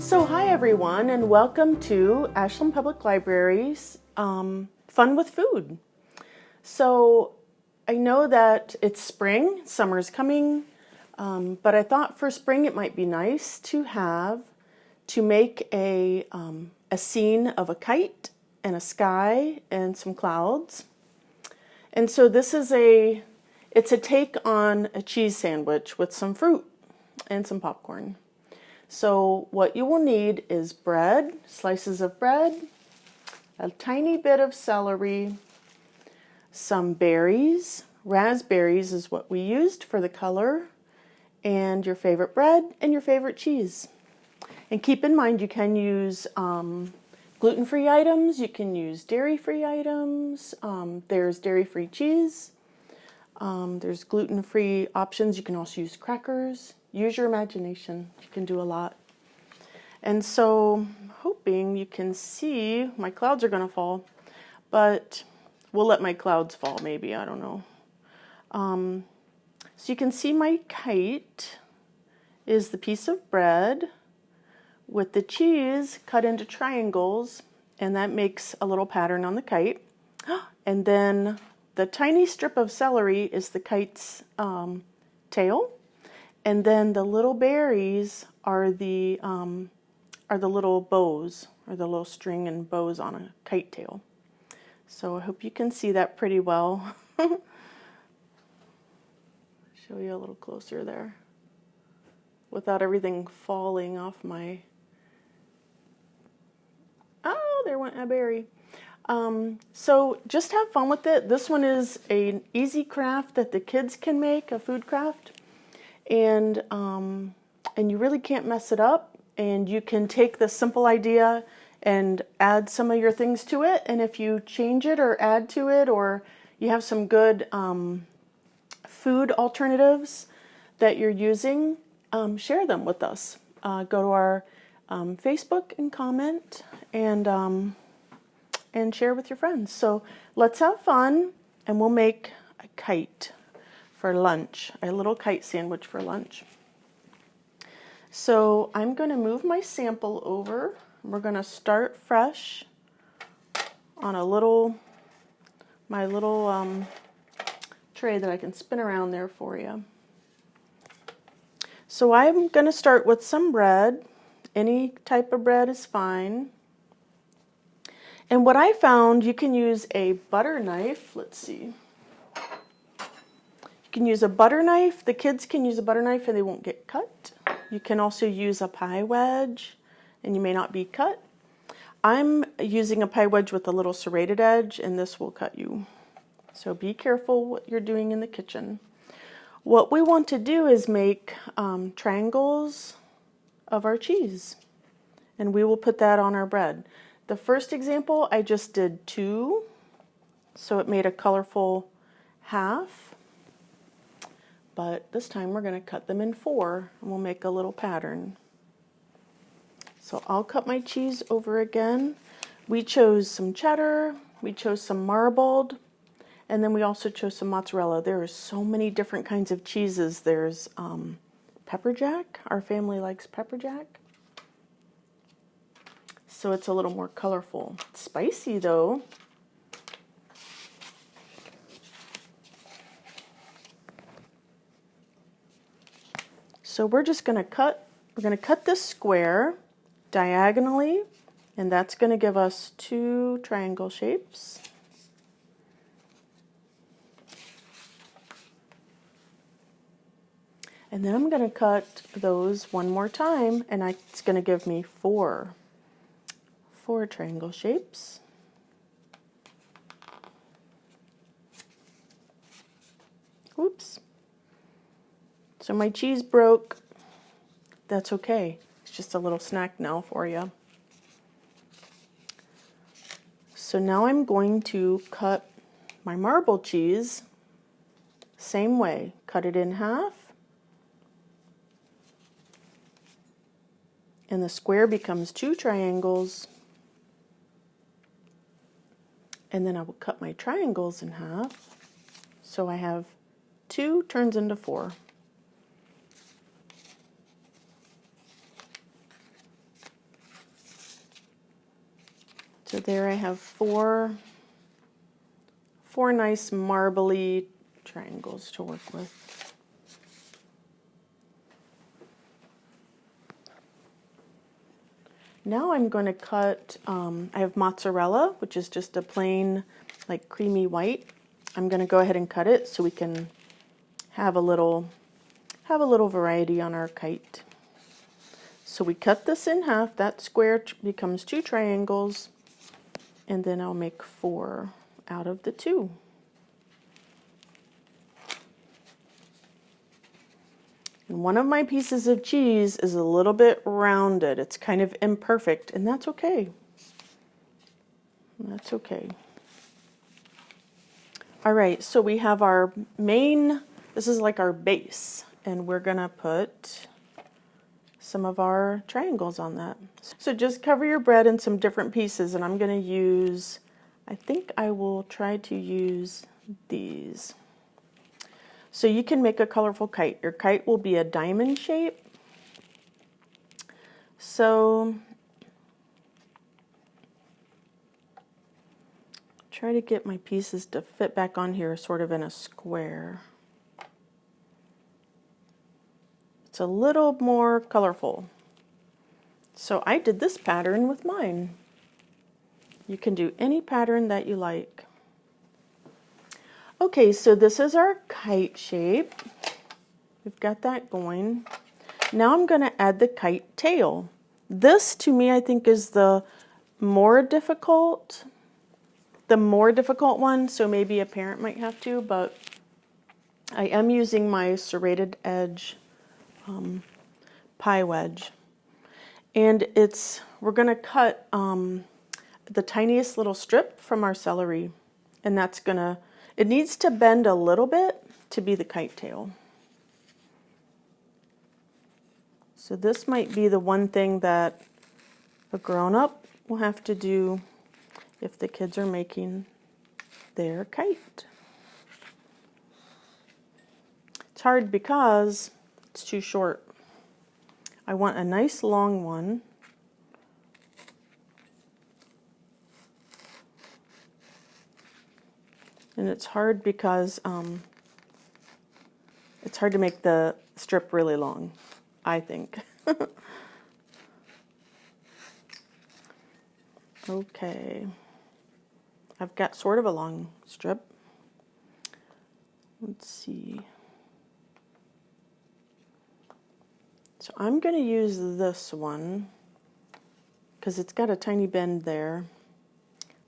So hi everyone, and welcome to Ashland Public Library's Fun with Food. So I know that it's spring, summer's coming, but I thought for spring it might be nice to make a scene of a kite and a sky and some clouds. And so this is it's a take on a cheese sandwich with some fruit and some popcorn. So what you will need is bread, slices of bread, a tiny bit of celery, some berries. Raspberries is what we used for the color, and your favorite bread and your favorite cheese. And keep in mind you can use gluten-free items, you can use dairy-free items, there's dairy-free cheese, there's gluten-free options, you can also use crackers. Use your imagination, you can do a lot. And so, hoping you can see, my clouds are gonna fall, but we'll let my clouds fall maybe, I don't know. So you can see my kite is the piece of bread with the cheese cut into triangles, and that makes a little pattern on the kite. And then the tiny strip of celery is the kite's tail. And then the little berries are the little bows, or the little string and bows on a kite tail. So I hope you can see that pretty well. Show you a little closer there, without everything falling off my. Oh, there went a berry. So just have fun with it. This one is an easy craft that the kids can make, a food craft. And you really can't mess it up, and you can take this simple idea and add some of your things to it, and if you change it or add to it, or you have some good food alternatives that you're using, share them with us. Go to our Facebook and comment, and share with your friends. So let's have fun, and we'll make a kite for lunch, a little kite sandwich for lunch. So I'm going to move my sample over. We're going to start fresh on my little tray that I can spin around there for you. So I'm going to start with some bread. Any type of bread is fine. And what I found, you can use a butter knife. Let's see. You can use a butter knife. The kids can use a butter knife and they won't get cut. You can also use a pie wedge and you may not be cut. I'm using a pie wedge with a little serrated edge, and this will cut you. So be careful what you're doing in the kitchen. What we want to do is make triangles of our cheese, and we will put that on our bread. The first example, I just did 2, so it made a colorful half. But this time we're going to cut them in 4, and we'll make a little pattern. So I'll cut my cheese over again. We chose some cheddar, we chose some marbled, and then we also chose some mozzarella. There are so many different kinds of cheeses. There's pepper jack. Our family likes pepper jack. So it's a little more colorful. It's spicy though. So we're going to cut this square diagonally, and that's going to give us 2 triangle shapes. And then I'm going to cut those one more time, and it's going to give me 4 triangle shapes. Oops. So my cheese broke. That's okay. It's just a little snack now for you. So now I'm going to cut my marble cheese same way. Cut it in half. And the square becomes 2 triangles. And then I will cut my triangles in half. So I have 2 turns into 4. So there I have four nice marbly triangles to work with. Now I'm going to cut, I have mozzarella, which is just a plain, like creamy white. I'm going to go ahead and cut it so we can have a little variety on our kite. So we cut this in half. That square becomes 2 triangles, and then I'll make 4 out of the 2. And one of my pieces of cheese is a little bit rounded. It's kind of imperfect, and that's okay. That's okay. All right, so we have our main, this is like our base, and we're gonna put some of our triangles on that. So just cover your bread in some different pieces, and I'm gonna use, I think I will try to use these. So you can make a colorful kite. Your kite will be a diamond shape. So try to get my pieces to fit back on here sort of in a square. It's a little more colorful. So I did this pattern with mine. You can do any pattern that you like. Okay, so this is our kite shape. We've got that going. Now I'm going to add the kite tail. This to me I think is the more difficult one, so maybe a parent might have to, but I am using my serrated edge pie wedge. And we're going to cut the tiniest little strip from our celery, and it needs to bend a little bit to be the kite tail. So this might be the one thing that a grown-up will have to do if the kids are making their kite. It's hard because it's too short. I want a nice long one. And it's hard because it's hard to make the strip really long, I think. Okay. I've got sort of a long strip. Let's see. So I'm going to use this one because it's got a tiny bend there.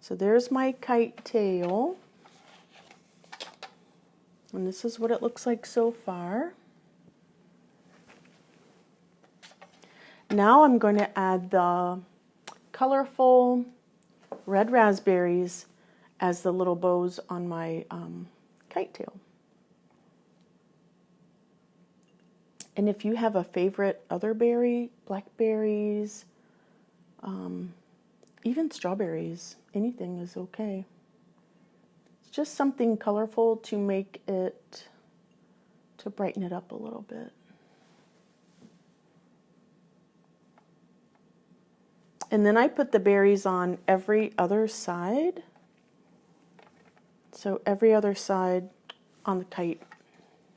So there's my kite tail. And this is what it looks like so far. Now I'm going to add the colorful red raspberries as the little bows on my kite tail. And if you have a favorite other berry, blackberries, even strawberries, anything is okay. It's just something colorful to make it, to brighten it up a little bit. And then I put the berries on every other side. So every other side on the kite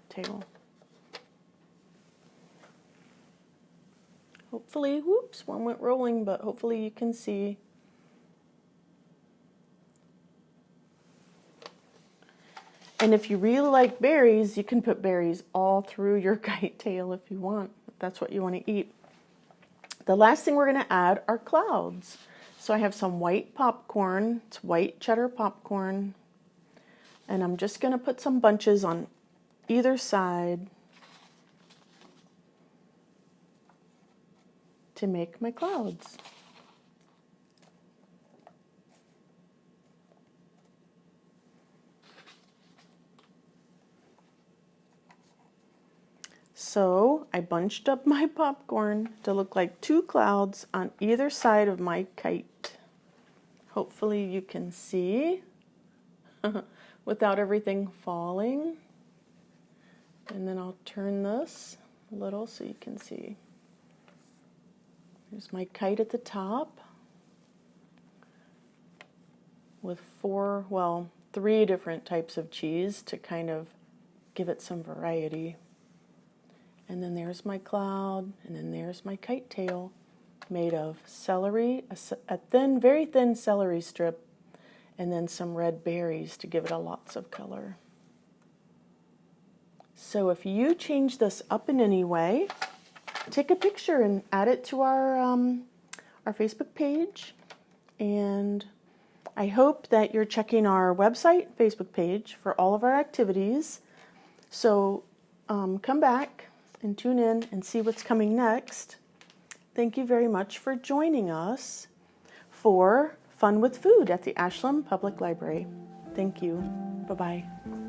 tail. Hopefully, whoops, one went rolling, but hopefully you can see. And if you really like berries, you can put berries all through your kite tail if you want, if that's what you want to eat. The last thing we're going to add are clouds. So I have some white popcorn. It's white cheddar popcorn. And I'm just going to put some bunches on either side to make my clouds. So I bunched up my popcorn to look like 2 clouds on either side of my kite. Hopefully you can see without everything falling. And then I'll turn this a little so you can see. There's my kite at the top. with three different types of cheese to kind of give it some variety. And then there's my cloud, and then there's my kite tail made of celery, a thin, very thin celery strip, and then some red berries to give it lots of color. So if you change this up in any way, take a picture and add it to our Facebook page. And I hope that you're checking our website, Facebook page for all of our activities. So come back and tune in and see what's coming next. Thank you very much for joining us for Fun with Food at the Ashland Public Library. Thank you. Bye-bye.